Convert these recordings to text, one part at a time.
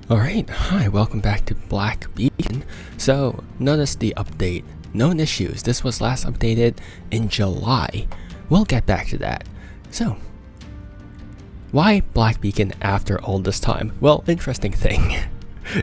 Alright, hi, welcome back to Black Beacon. So, notice the update. Known issues. This was last updated in July. We'll get back to that. So, why Black Beacon after all this time? Well, interesting thing.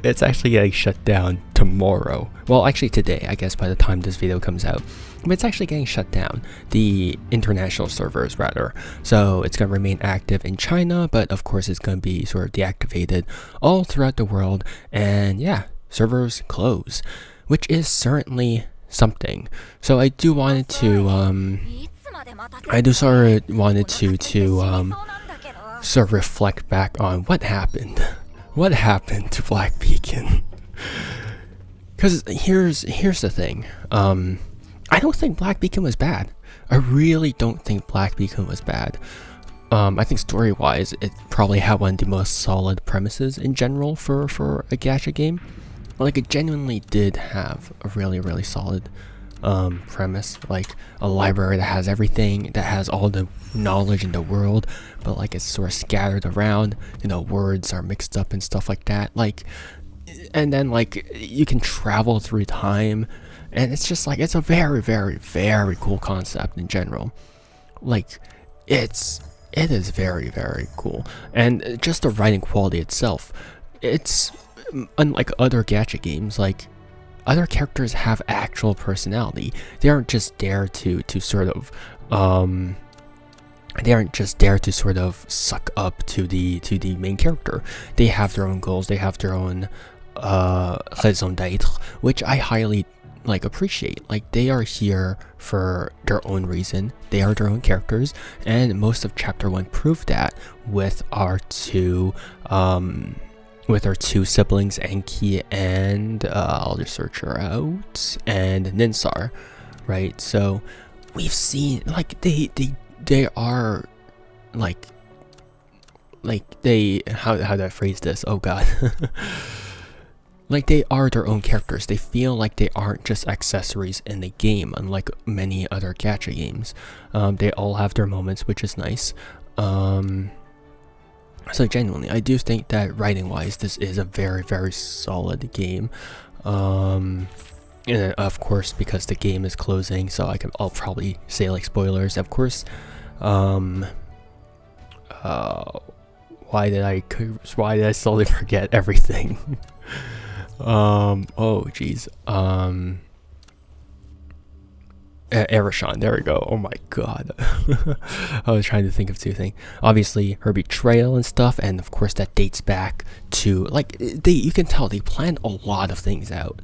It's actually getting shut down tomorrow. Well, actually today, I guess by the time this video comes out. But it's actually getting shut down. The international servers, rather. So it's going to remain active in China, but of course it's going to be sort of deactivated all throughout the world. And yeah, servers close, which is certainly something. So I do wanted to, sort of reflect back on what happened. What happened to Black Beacon? Because here's the thing. I don't think Black Beacon was bad. I really don't think Black Beacon was bad. I think story-wise, it probably had one of the most solid premises in general for a gacha game. Like, it genuinely did have a really solid premise, like a library that has everything, that has all the knowledge in the world, but like it's sort of scattered around, you know, words are mixed up and stuff like that, like, and then like you can travel through time, and it's just like, it's a very cool concept in general. Like, it is very cool, and just the writing quality itself, it's unlike other gacha games. Like, other characters have actual personality. They aren't just there to sort of suck up to the main character. They have their own goals. They have their own raison d'être, which I highly appreciate. Like, they are here for their own reason. They are their own characters, and most of chapter 1 proved that with our two siblings, Enki and I'll just search her out, and Ninsar, right? So we've seen, like, they are like they, how do I phrase this? Oh god. Like, they are their own characters. They feel like they aren't just accessories in the game, unlike many other gacha games. They all have their moments, which is nice. So genuinely, I do think that writing-wise, this is a very solid game. And of course, because the game is closing, so I'll probably say like spoilers. Of course, why did I slowly forget everything? Oh geez. Erishon, there we go. Oh my god. I was trying to think of two things. Obviously, her betrayal and stuff, and of course that dates back to, like, you can tell they planned a lot of things out.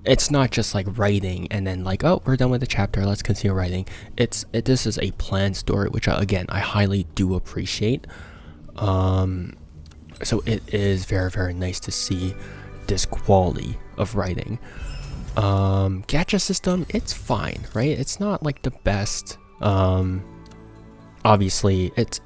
It's not just like writing and then like, oh, we're done with the chapter, let's continue writing. This is a planned story, which I highly do appreciate. So it is very nice to see this quality of writing. Gacha system, it's fine, right? It's not like the best. Obviously it's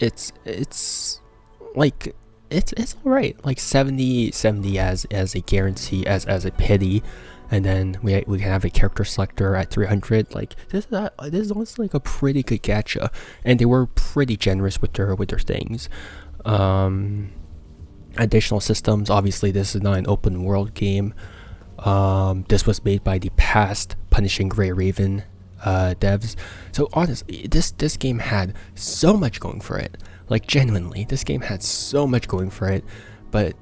like, it's all right. Like 70 as a guarantee, as a pity, and then we can have a character selector at 300. Like, this is honestly like a pretty good gacha, and they were pretty generous with their things. Additional systems, obviously this is not an open world game. This was made by the past Punishing Grey Raven devs. So honestly, this game had so much going for it. Like, genuinely, this game had so much going for it, but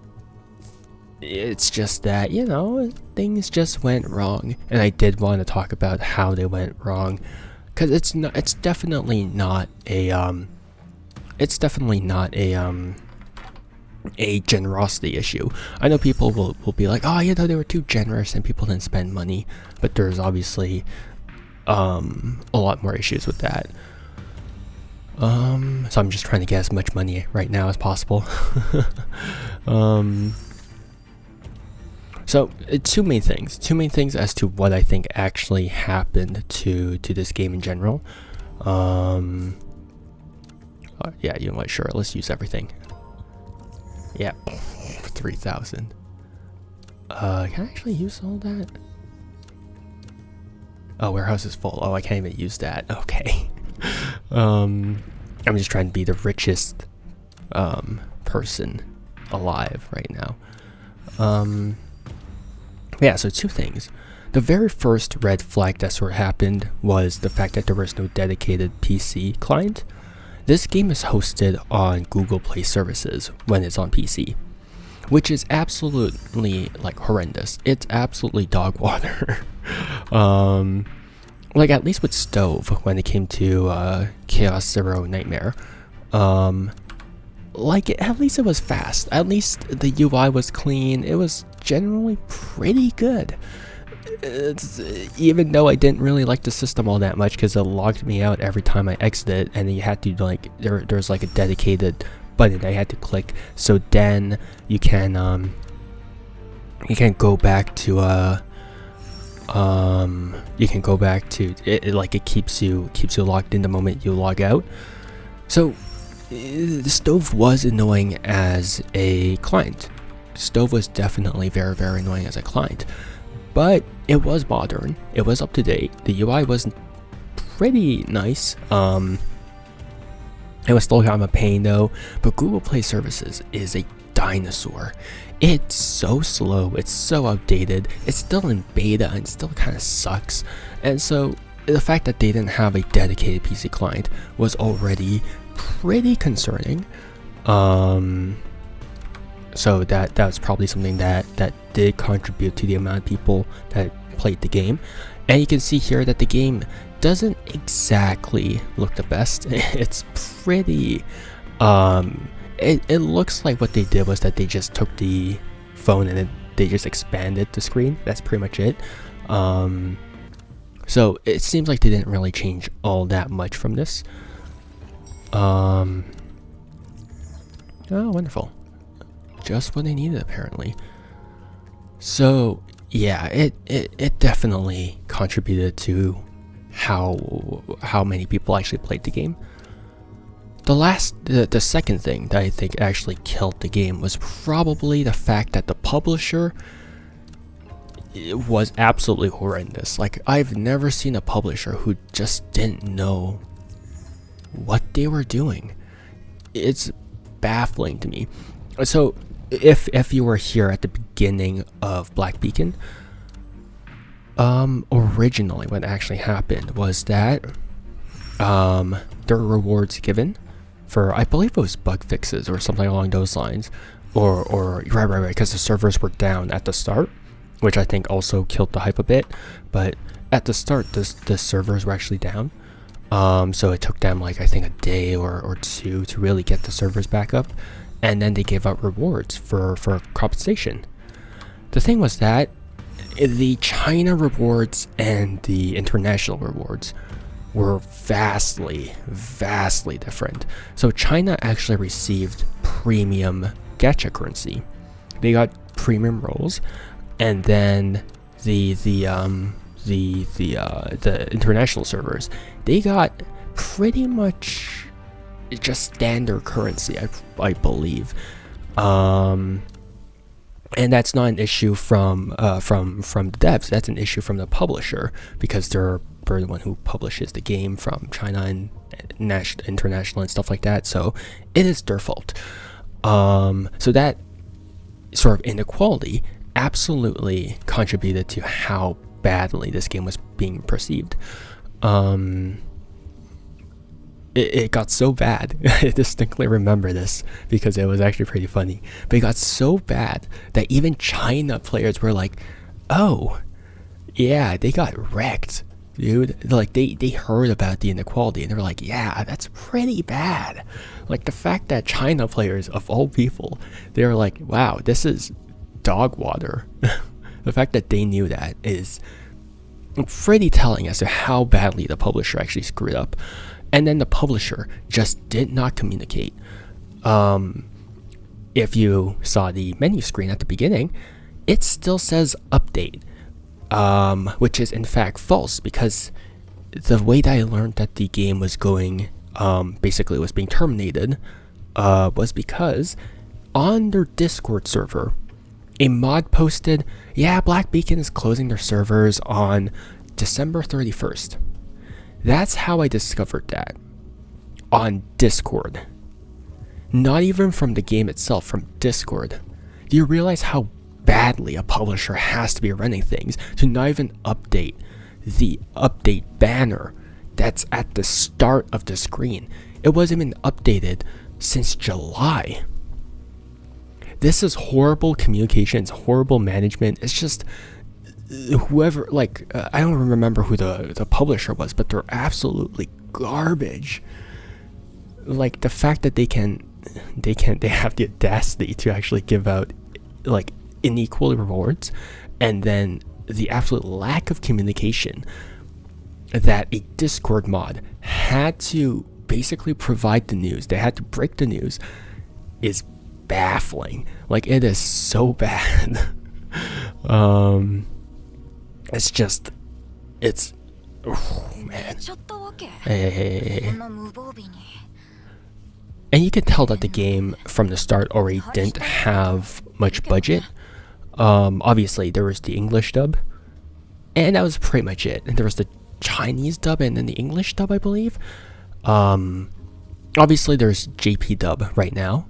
it's just that, you know, things just went wrong. And I did want to talk about how they went wrong, because it's definitely not a generosity issue. I know people will be like, oh, you know, they were too generous and people didn't spend money, but there's obviously a lot more issues with that. So I'm just trying to get as much money right now as possible. So two main things as to what I think actually happened to this game in general. Yeah, you know what, sure, let's use everything. Yeah, 3,000. Can I actually use all that? Oh, warehouse is full. Oh, I can't even use that. Okay. I'm just trying to be the richest person alive right now. Yeah, so two things. The very first red flag that sort of happened was the fact that there was no dedicated PC client. This game is hosted on Google Play services when it's on PC, which is absolutely like horrendous. It's absolutely dog water. Like at least with Stove when it came to Chaos Zero Nightmare, like at least it was fast. At least the UI was clean. It was generally pretty good. Even though I didn't really like the system all that much because it logged me out every time I exited, and you had to like there's like a dedicated button I had to click, so then you can go back to you can go back to it, like it keeps you logged in the moment you log out. So the Stove was annoying as a client. Stove was definitely very, very annoying as a client, but it was modern, it was up to date, the UI was pretty nice. It was still kind of a pain though, but Google Play Services is a dinosaur. It's so slow, it's so outdated, it's still in beta and still kind of sucks. And so the fact that they didn't have a dedicated PC client was already pretty concerning. So that was probably something that did contribute to the amount of people that played the game. And you can see here that the game doesn't exactly look the best. It's pretty it looks like what they did was that they just took the phone and they just expanded the screen. That's pretty much it. So it seems like they didn't really change all that much from this. Oh, wonderful. Just what they needed apparently. So yeah, it definitely contributed to how many people actually played the game. The second thing that I think actually killed the game was probably the fact that the publisher was absolutely horrendous. Like, I've never seen a publisher who just didn't know what they were doing. It's baffling to me. So if you were here at the beginning of Black Beacon, originally what actually happened was that there were rewards given for, I believe it was bug fixes or something along those lines, or right, because the servers were down at the start, which I think also killed the hype a bit. But at the start, the servers were actually down, so it took them like I think a day or two to really get the servers back up, and then they gave out rewards for compensation. The thing was that the China rewards and the international rewards were vastly different. So China actually received premium gacha currency. They got premium rolls, and then the international servers, they got pretty much just standard currency, I believe. And that's not an issue from the devs. That's an issue from the publisher, because they're the one who publishes the game from China and international and stuff like that. So it is their fault. So that sort of inequality absolutely contributed to how badly this game was being perceived. It got so bad. I distinctly remember this because it was actually pretty funny. But it got so bad that even China players were like, "Oh, yeah, they got wrecked, dude." Like they heard about the inequality and they were like, "Yeah, that's pretty bad." Like the fact that China players of all people, they were like, "Wow, this is dog water." The fact that they knew that is pretty telling as to how badly the publisher actually screwed up. And then the publisher just did not communicate. If you saw the menu screen at the beginning, it still says update, which is in fact false, because the way that I learned that the game was going, basically was being terminated, was because on their Discord server, a mod posted, "Yeah, Black Beacon is closing their servers on December 31st. That's how I discovered that. On Discord. Not even from the game itself, from Discord. Do you realize how badly a publisher has to be running things to not even update the update banner that's at the start of the screen. It wasn't even updated since July. This is horrible communications, horrible management. It's just whoever, like, I don't remember who the publisher was, but they're absolutely garbage. Like, the fact that they have the audacity to actually give out like unequal rewards, and then the absolute lack of communication that a Discord mod had to basically provide the news, they had to break the news, is baffling. Like, it is so bad. It's just, oh man. Hey. And you could tell that the game from the start already didn't have much budget. Obviously there was the English dub, and that was pretty much it. And there was the Chinese dub and then the English dub, I believe. Obviously there's JP dub right now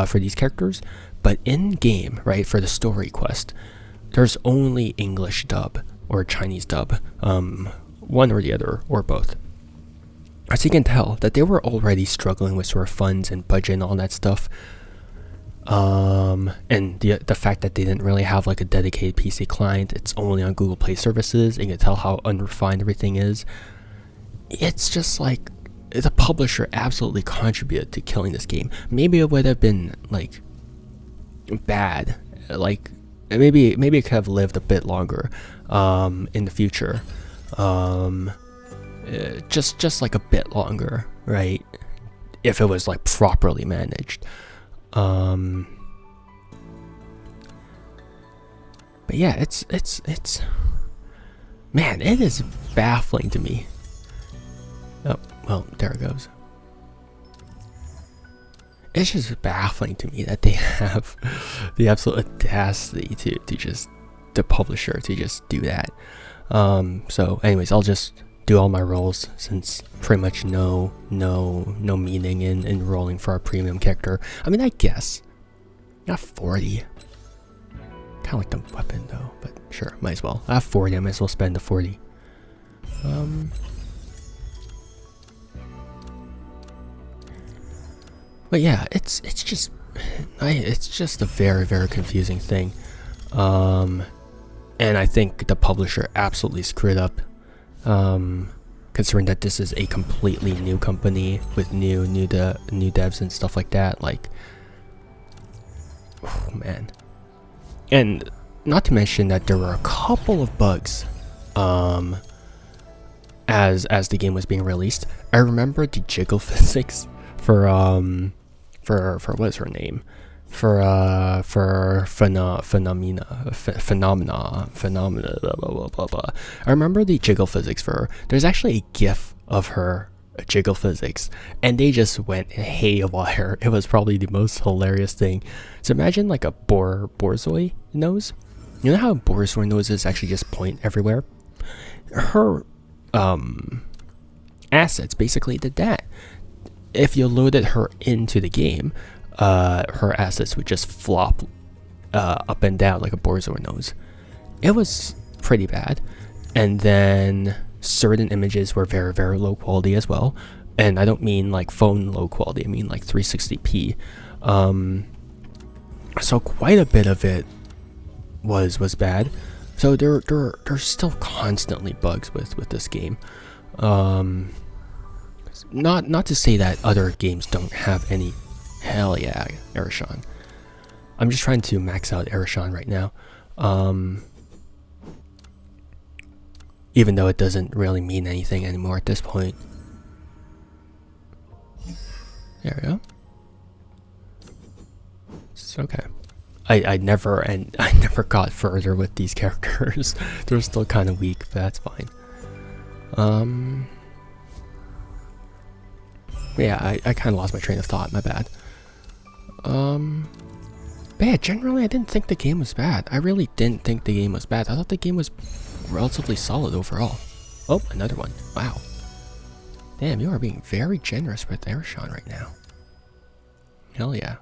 for these characters, but in game, right, for the story quest, there's only English dub or Chinese dub, one or the other or both. As you can tell that they were already struggling with sort of funds and budget and all that stuff. And the fact that they didn't really have like a dedicated PC client, it's only on Google Play services, and you can tell how unrefined everything is. It's just like the publisher absolutely contributed to killing this game. Maybe it would have been like bad, like maybe it could have lived a bit longer in the future, just like a bit longer, right, if it was like properly managed. But yeah, it's man, it is baffling to me. Oh, well, there it goes. It's just baffling to me that they have the absolute audacity to just, the publisher, to just do that. So anyways, I'll just do all my rolls, since pretty much no meaning in rolling for our premium character. I mean, I guess not 40. Kind of like the weapon though, but sure, might as well. I have 40. I might as well spend the 40. But yeah, it's just a very, very confusing thing, and I think the publisher absolutely screwed up, considering that this is a completely new company with new devs and stuff like that. Like, oh man, and not to mention that there were a couple of bugs, as the game was being released. I remember the jiggle physics for what is her name? For phenomena, blah, blah, blah, blah. I remember the jiggle physics for her. There's actually a GIF of her jiggle physics, and they just went haywire. It was probably the most hilarious thing. So imagine like a borzoi nose. You know how borzoi noses actually just point everywhere? Her assets basically did that. If you loaded her into the game, her assets would just flop up and down like a borzoi nose. It was pretty bad. And then certain images were very, very low quality as well. And I don't mean like phone low quality, I mean like 360p. So quite a bit of it was bad. So there's still constantly bugs with this game. Not to say that other games don't have any. Hell yeah, Erishon. I'm just trying to max out Erishon right now. Even though it doesn't really mean anything anymore at this point. There we go. It's okay. I never got further with these characters. They're still kind of weak, but that's fine. Yeah, I kind of lost my train of thought. My bad. But yeah, generally I didn't think the game was bad. I really didn't think the game was bad. I thought the game was relatively solid overall. Oh, another one. Wow. Damn, you are being very generous with Erishon right now. Hell yeah.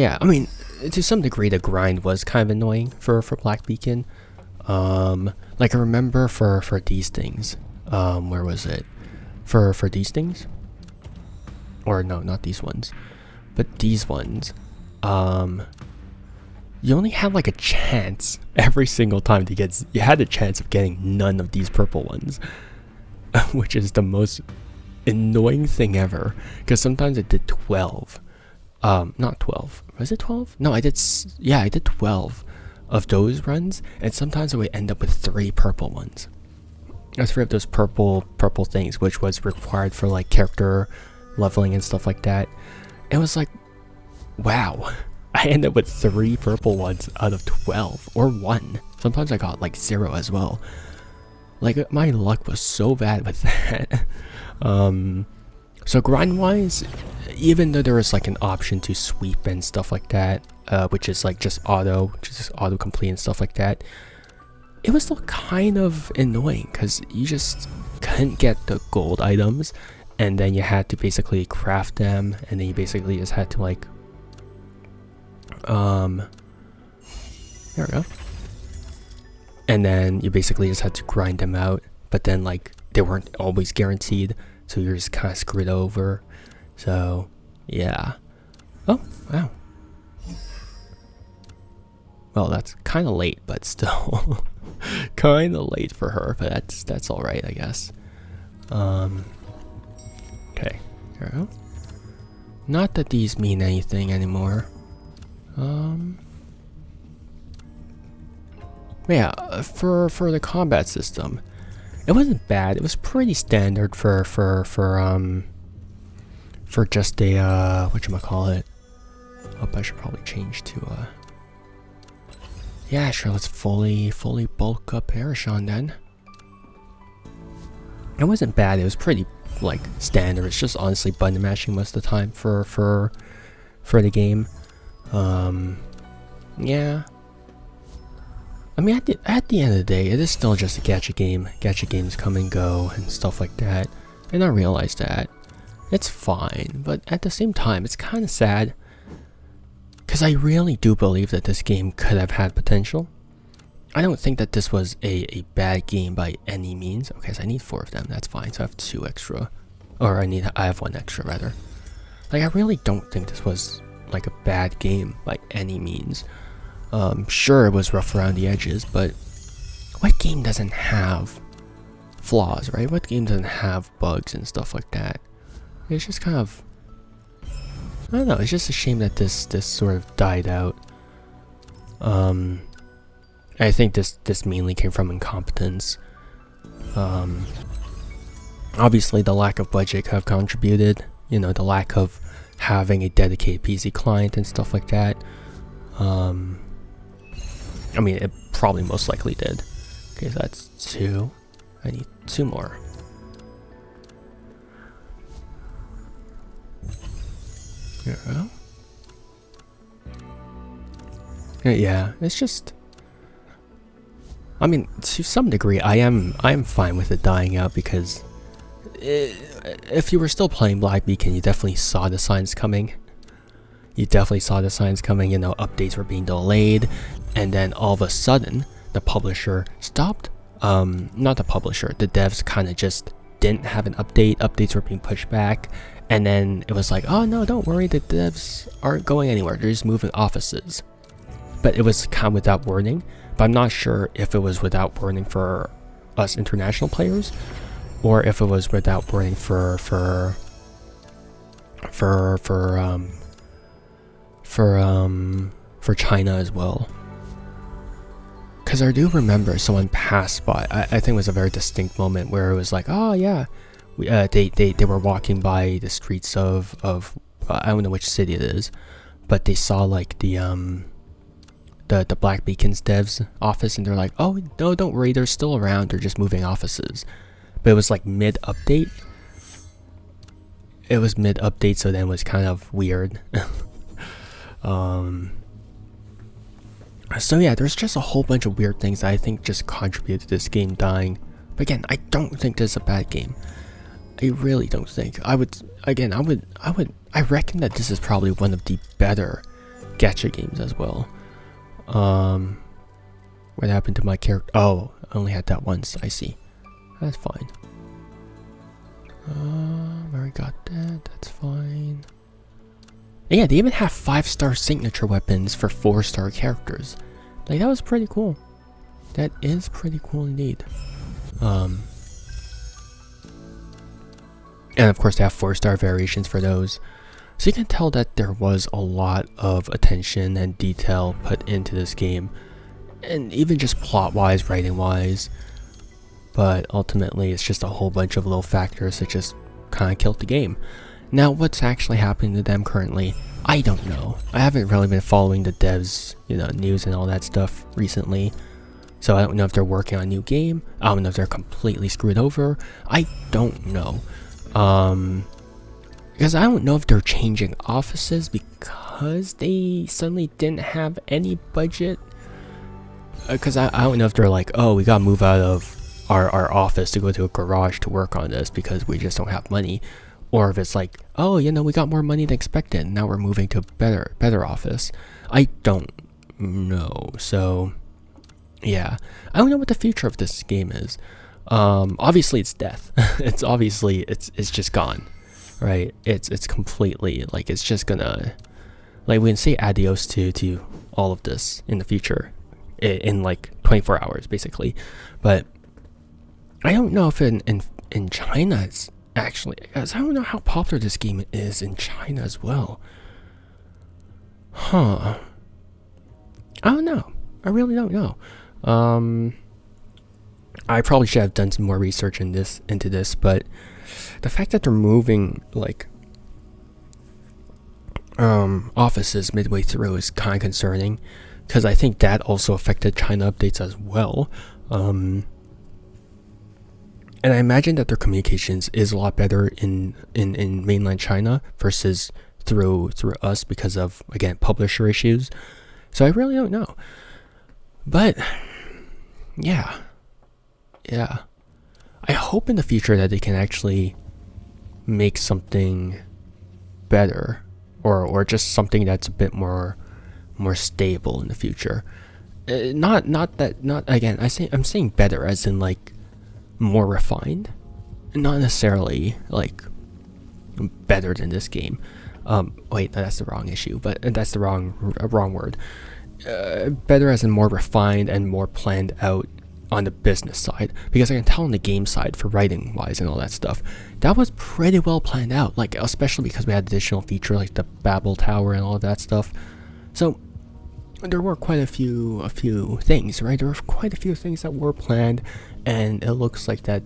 But yeah, I mean, to some degree, the grind was kind of annoying for Black Beacon. Like I remember for these things, where was it? For these things, or no, not these ones, but these ones. You only had like a chance every single time to get. You had a chance of getting none of these purple ones, which is the most annoying thing ever. Because sometimes I did 12. Not 12. Was it 12? No, I did. Yeah, I did 12 of those runs, and sometimes I would end up with 3 purple ones. 3 of those purple things, which was required for like character leveling and stuff like that. It was like, wow. I ended up with 3 purple ones out of 12, or 1. Sometimes I got like 0 as well. Like my luck was so bad with that. So grind wise, even though there was like an option to sweep and stuff like that, which is like just auto complete and stuff like that, it was still kind of annoying because you just couldn't get the gold items, and then you had to basically craft them, and then you basically just had to like there we go. And then you basically just had to grind them out, but then like they weren't always guaranteed, so you're just kind of screwed over. So yeah. Oh wow. Well, that's kind of late, but still kind of late for her, but that's all right, I guess. Okay, there we go. Not that these mean anything anymore. Yeah, for the combat system, it wasn't bad. It was pretty standard for just a whatchamacallit. Oh, I should probably change to yeah, sure, let's fully bulk up Parashon then. It wasn't bad. It was pretty like standard. It's just honestly button mashing most of the time for the game. Yeah. I mean, at the end of the day, it is still just a gacha game. Gacha games come and go and stuff like that. And I realize that. It's fine, but at the same time, it's kind of sad. Because I really do believe that this game could have had potential. I don't think that this was a bad game by any means. Okay, so I need 4 of them. That's fine. So I have 2 extra. Or I have 1 extra, rather. Like, I really don't think this was like a bad game by any means. Sure, it was rough around the edges, but what game doesn't have flaws, right? What game doesn't have bugs and stuff like that? It's just kind of, I don't know, it's just a shame that this sort of died out. I think this mainly came from incompetence. Obviously the lack of budget have contributed, you know, the lack of having a dedicated PC client and stuff like that. I mean, it probably most likely did. Okay, so that's 2. I need 2 more. There we go. Yeah, it's just, I mean, to some degree, I am fine with it dying out, because if you were still playing Black Beacon, you definitely saw the signs coming. You definitely saw the signs coming. You know, updates were being delayed, and then all of a sudden, the publisher stopped. Not the publisher, the devs kind of just didn't have an update. Updates were being pushed back, and then it was like, oh no, don't worry, the devs aren't going anywhere. They're just moving offices. But it was kind of without warning. But I'm not sure if it was without warning for us international players, or if it was without warning for China as well. Because I do remember someone passed by. I think it was a very distinct moment where it was like, oh yeah, they were walking by the streets of I don't know which city it is, but they saw like the Black Beacon's devs office, and they're like, oh no, don't worry, they're still around, they're just moving offices. But it was like mid-update. It was mid-update, so then it was kind of weird. So yeah, there's just a whole bunch of weird things that I think just contribute to this game dying. But again, I don't think this is a bad game. I really don't think. I reckon that this is probably one of the better gacha games as well. What happened to my character? Oh, I only had that once. I see. That's fine. I already got that. That's fine. And yeah, they even have 5-star signature weapons for 4-star characters. Like, that was pretty cool. That is pretty cool indeed. And of course, they have 4-star variations for those. So you can tell that there was a lot of attention and detail put into this game. And even just plot-wise, writing-wise. But ultimately, it's just a whole bunch of little factors that just kind of killed the game. Now, what's actually happening to them currently, I don't know. I haven't really been following the devs, news and all that stuff recently. So I don't know if they're working on a new game. I don't know if they're completely screwed over. I don't know. Because I don't know if they're changing offices because they suddenly didn't have any budget. Because I don't know if they're like, oh, we gotta move out of our office to go to a garage to work on this because we just don't have money. Or if it's like, oh, we got more money than expected. Now we're moving to a better office. I don't know. So, yeah. I don't know what the future of this game is. Obviously it's death. It's obviously, it's just gone. Right? It's completely, like, it's just gonna, like, we can say adios to all of this in the future. In like 24 hours, basically. But I don't know if in China it's actually, because I don't know how popular this game is in China as well. I don't know. I really don't know. I probably should have done some more research into this, but the fact that they're moving like offices midway through is kind of concerning, because I think that also affected China updates as well. And I imagine that their communications is a lot better in mainland China versus through us because of, again, publisher issues. So I really don't know. But yeah. I hope in the future that they can actually make something better, or just something that's a bit more stable in the future. Not again. I'm saying better as in like more refined, not necessarily like better than this game. Wait, that's the wrong issue, but that's the wrong word. Better as in more refined and more planned out on the business side, because I can tell on the game side for writing wise and all that stuff, that was pretty well planned out, like especially because we had additional feature like the Babel Tower and all of that stuff. So there were quite a few things, right? There were quite a few things that were planned, and it looks like that,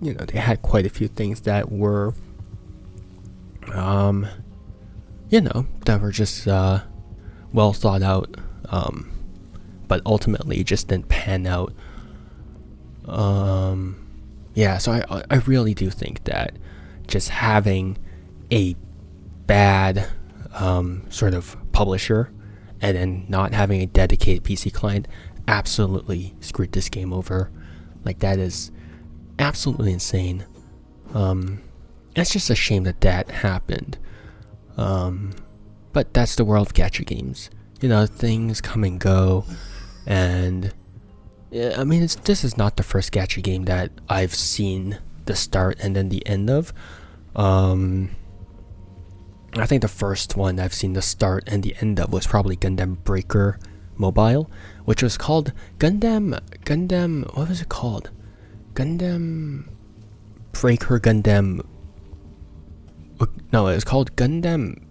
they had quite a few things that were, that were just well thought out, but ultimately just didn't pan out. So I really do think that just having a bad sort of publisher and then not having a dedicated PC client absolutely screwed this game over. Like, that is absolutely insane. It's just a shame that happened. But that's the world of gacha games. Things come and go, and I mean, this is not the first gacha game that I've seen the start and then the end of. I think the first one I've seen the start and the end of was probably Gundam Breaker Mobile, which was called Gundam, what was it called? Gundam Breaker Gundam, no, it was called Gundam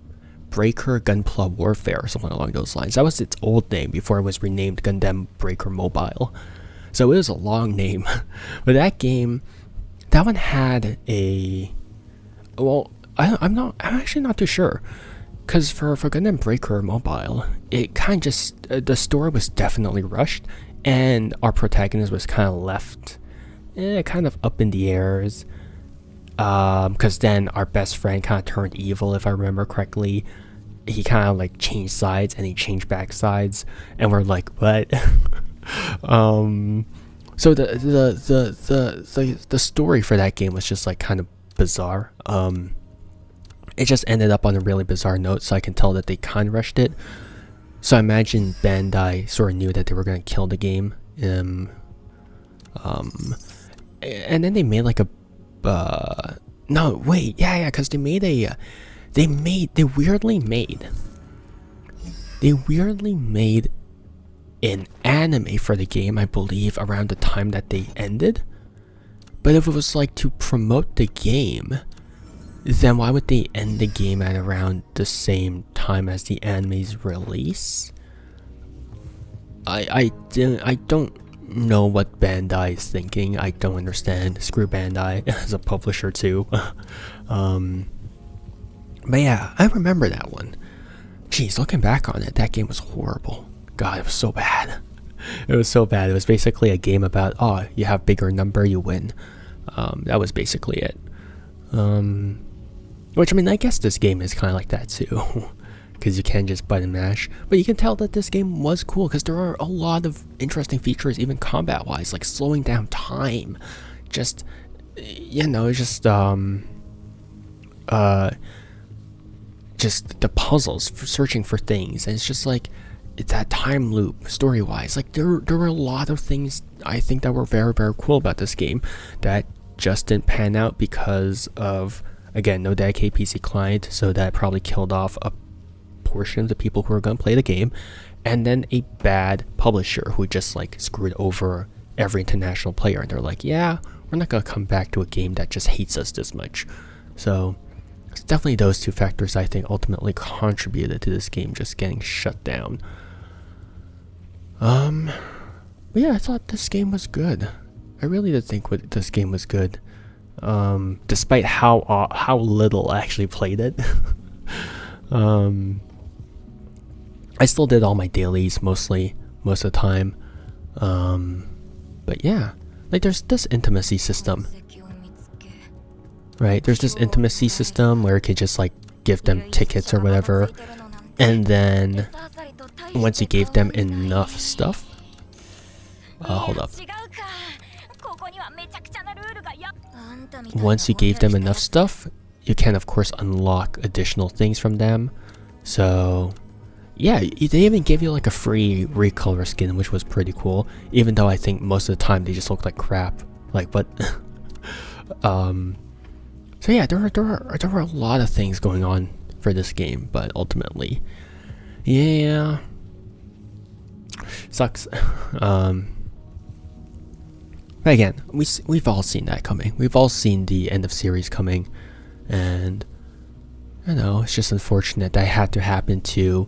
Breaker Gunpla Warfare or something along those lines. That was its old name before it was renamed Gundam Breaker Mobile. So it was a long name. But that game, that one had a, well, I'm actually not too sure, because for Gundam Breaker Mobile, it kind of just, the story was definitely rushed, and our protagonist was kind of left kind of up in the airs, because then our best friend kind of turned evil, if I remember correctly. He kind of like changed sides, and he changed back sides, and we're like, what? So the story for that game was just like kind of bizarre. It just ended up on a really bizarre note, so I can tell that they kind of rushed it. So I imagine Bandai sort of knew that they were going to kill the game. And then they made like a no wait yeah because they weirdly made an anime for the game, I believe, around the time that they ended. But if it was like to promote the game, then why would they end the game at around the same time as the anime's release? I don't know what Bandai is thinking. I don't understand. Screw Bandai as a publisher too. But yeah, I remember that one. Jeez, looking back on it, that game was horrible. God, it was so bad. It was so bad. It was basically a game about, oh, you have bigger number, you win. That was basically it. Which, I mean, I guess this game is kind of like that too. Because you can just button mash. But you can tell that this game was cool because there are a lot of interesting features, even combat-wise, like slowing down time. Just, you know, just the puzzles for searching for things. And it's just like, it's that time loop, story-wise. Like, there were a lot of things I think that were very, very cool about this game that just didn't pan out because of, again, no dedicated PC client, so that probably killed off a portion of the people who are going to play the game, and then a bad publisher who just like screwed over every international player, and they're like, yeah, we're not going to come back to a game that just hates us this much. So it's definitely those two factors I think ultimately contributed to this game just getting shut down. But yeah, I thought this game was good. I really did think this game was good, despite how little I actually played it. I still did all my dailies most of the time. But yeah, like there's this intimacy system, right? There's this intimacy system where you could just like give them tickets or whatever, and then once you gave them enough stuff, hold up. Once you gave them enough stuff, you can of course unlock additional things from them. So yeah, they even gave you like a free recolor skin, which was pretty cool, even though I think most of the time they just look like crap. Like, what? So yeah, there were a lot of things going on for this game, but ultimately, yeah, sucks. But again, we've all seen that coming. We've all seen the end of series coming, and I know it's just unfortunate that had to happen to,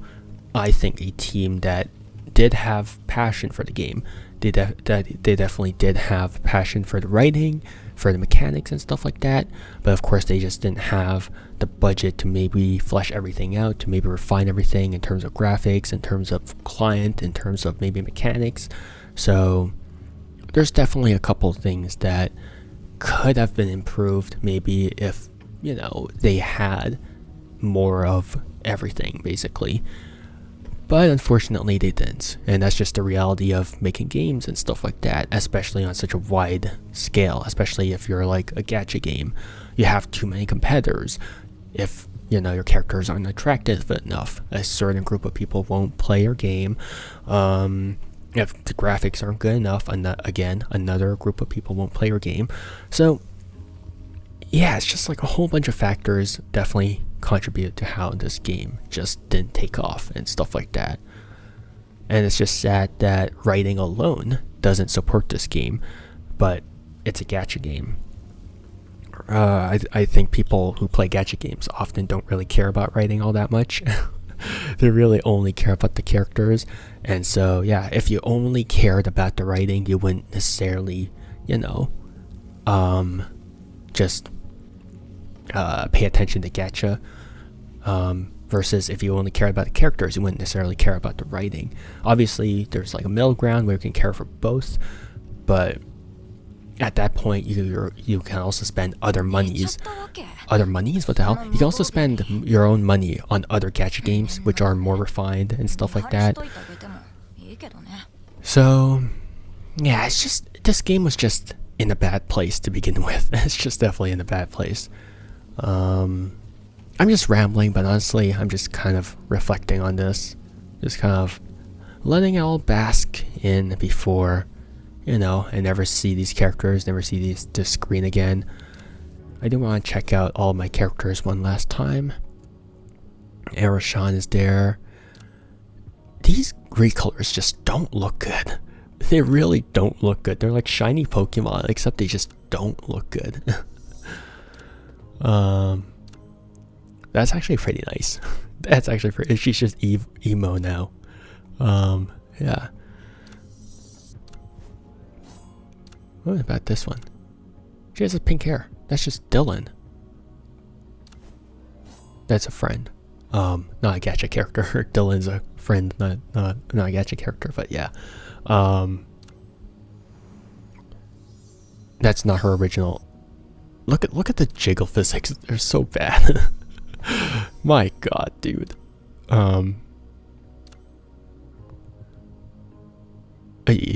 I think, a team that did have passion for the game. They definitely did have passion for the writing, for the mechanics and stuff like that, but of course they just didn't have the budget to maybe flesh everything out, to maybe refine everything in terms of graphics, in terms of client, in terms of maybe mechanics. So there's definitely a couple things that could have been improved, maybe if, you know, they had more of everything, basically. But unfortunately they didn't, and that's just the reality of making games and stuff like that, especially on such a wide scale. Especially if you're like a gacha game, you have too many competitors. If, you know, your characters aren't attractive enough, a certain group of people won't play your game. If the graphics aren't good enough, again, another group of people won't play your game. So yeah, it's just like a whole bunch of factors definitely contribute to how this game just didn't take off and stuff like that. And it's just sad that writing alone doesn't support this game, but it's a gacha game. I think people who play gacha games often don't really care about writing all that much. They really only care about the characters. And so yeah, if you only cared about the writing, you wouldn't necessarily, you know, just pay attention to gacha. Versus if you only cared about the characters, you wouldn't necessarily care about the writing. Obviously there's like a middle ground where you can care for both, but at that point you can also spend other monies. What the hell? You can also spend your own money on other gacha games which are more refined and stuff like that. So yeah, it's just, this game was just in a bad place to begin with. It's just definitely in a bad place. I'm just rambling, but honestly I'm just kind of reflecting on this, Just kind of letting it all bask in before, I never see these characters, never see this screen again. I do want to check out all my characters one last time. Arashan is there. These recolors just don't look good. They really don't look good. They're like shiny Pokemon, except they just don't look good. That's actually pretty nice. That's actually pretty. She's just emo now. Yeah. What about this one? She has a pink hair. That's just Dylan. That's a friend. Not a gacha character. Dylan's a friend, not a gacha character, but yeah. That's not her original. Look at the jiggle physics. They're so bad. My god, dude. You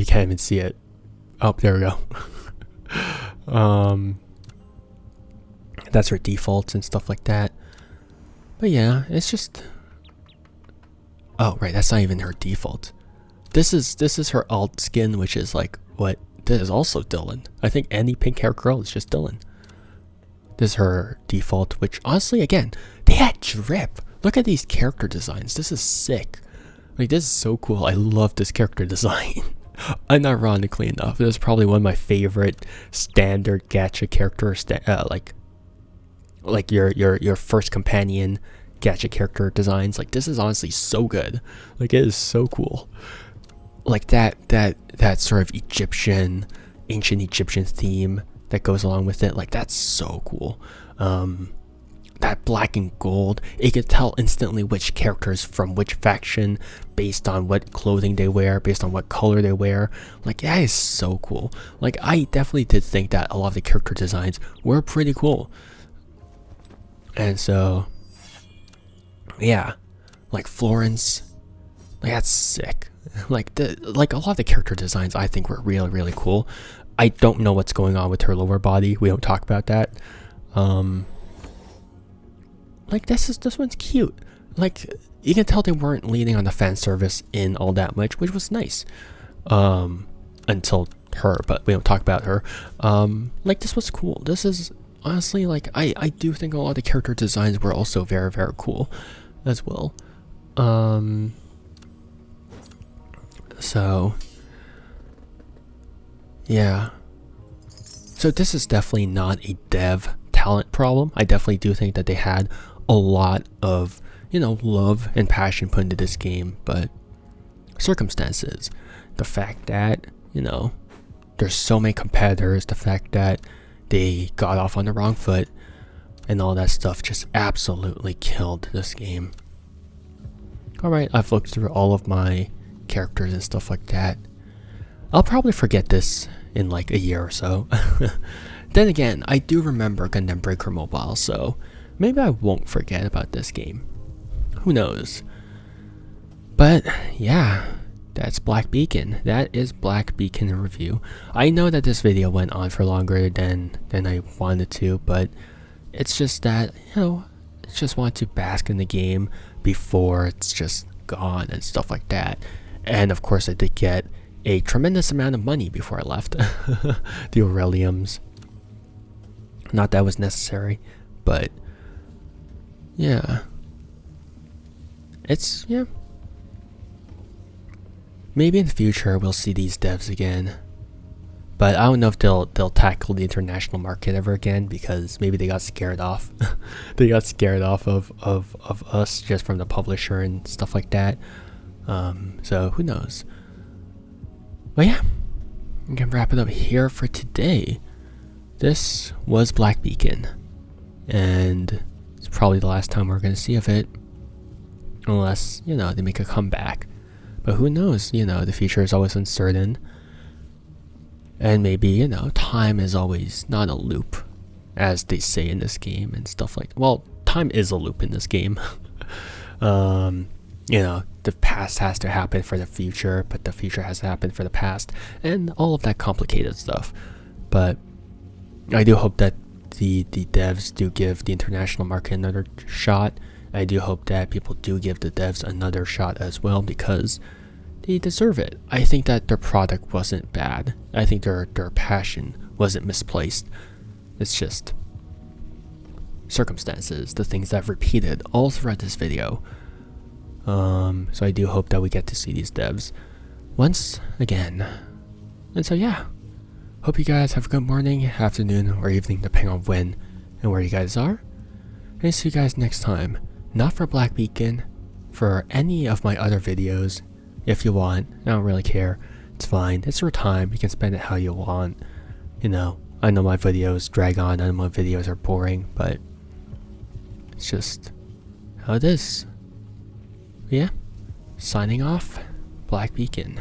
can't even see it. Oh, there we go. That's her defaults and stuff like that. But yeah, it's just. Oh right, that's not even her default. This is her alt skin, which is like what. This is also Dylan. I think any pink hair girl is just Dylan. This is her default, which honestly, again, they had drip. Look at these character designs. This is sick. Like, this is so cool. I love this character design. Unironically enough, this is probably one of my favorite standard gacha characters. Like your first companion gacha character designs. Like, this is honestly so good. Like, it is so cool. Like that sort of ancient Egyptian theme that goes along with it. Like, that's so cool. That black and gold, it could tell instantly which characters from which faction based on what clothing they wear, based on what color they wear. Like, that is so cool. Like, I definitely did think that a lot of the character designs were pretty cool. And so, yeah, like Florence, like, that's sick. Like a lot of the character designs I think were really cool. I don't know what's going on with her lower body. We don't talk about that. Like, this one's cute. Like, you can tell they weren't leaning on the fan service in all that much, which was nice. Until her, but we don't talk about her. Like, this was cool. This is honestly, like, I do think a lot of the character designs were also very cool as well. So yeah. So this is definitely not a dev talent problem. I definitely do think that they had a lot of, love and passion put into this game, but circumstances, the fact that, there's so many competitors, the fact that they got off on the wrong foot, and all that stuff just absolutely killed this game. Alright, I've looked through all of my characters and stuff like that. I'll probably forget this in like a year or so. Then again, I do remember Gundam Breaker Mobile, so maybe I won't forget about this game. Who knows? But yeah, that's Black Beacon. That is Black Beacon in review. I know that this video went on for longer than I wanted to, but it's just that, I just want to bask in the game before it's just gone and stuff like that. And of course I did get a tremendous amount of money before I left. The Aureliums. Not that was necessary, but yeah. Yeah. Maybe in the future we'll see these devs again. But I don't know if they'll tackle the international market ever again, because maybe they got scared off. They got scared off of us just from the publisher and stuff like that. So who knows? But yeah, I'm gonna wrap it up here for today. This was Black Beacon, and it's probably the last time we're gonna see of it, unless they make a comeback. But who knows? The future is always uncertain, and maybe time is always not a loop, as they say in this game and stuff like. Well, time is a loop in this game. The past has to happen for the future, but the future has to happen for the past, and all of that complicated stuff. But I do hope that the devs do give the international market another shot I do hope that people do give the devs another shot as well, because they deserve it. I think that their product wasn't bad. I think their passion wasn't misplaced. It's just circumstances, the things that I've repeated all throughout this video. So I do hope that we get to see these devs once again. And so yeah, hope you guys have a good morning, afternoon, or evening, depending on when and where you guys are. And see you guys next time. Not for Black Beacon, for any of my other videos, if you want. I don't really care. It's fine. It's your time. You can spend it how you want. You know, I know my videos drag on. I know my videos are boring, but it's just how it is. But yeah, signing off, Black Beacon.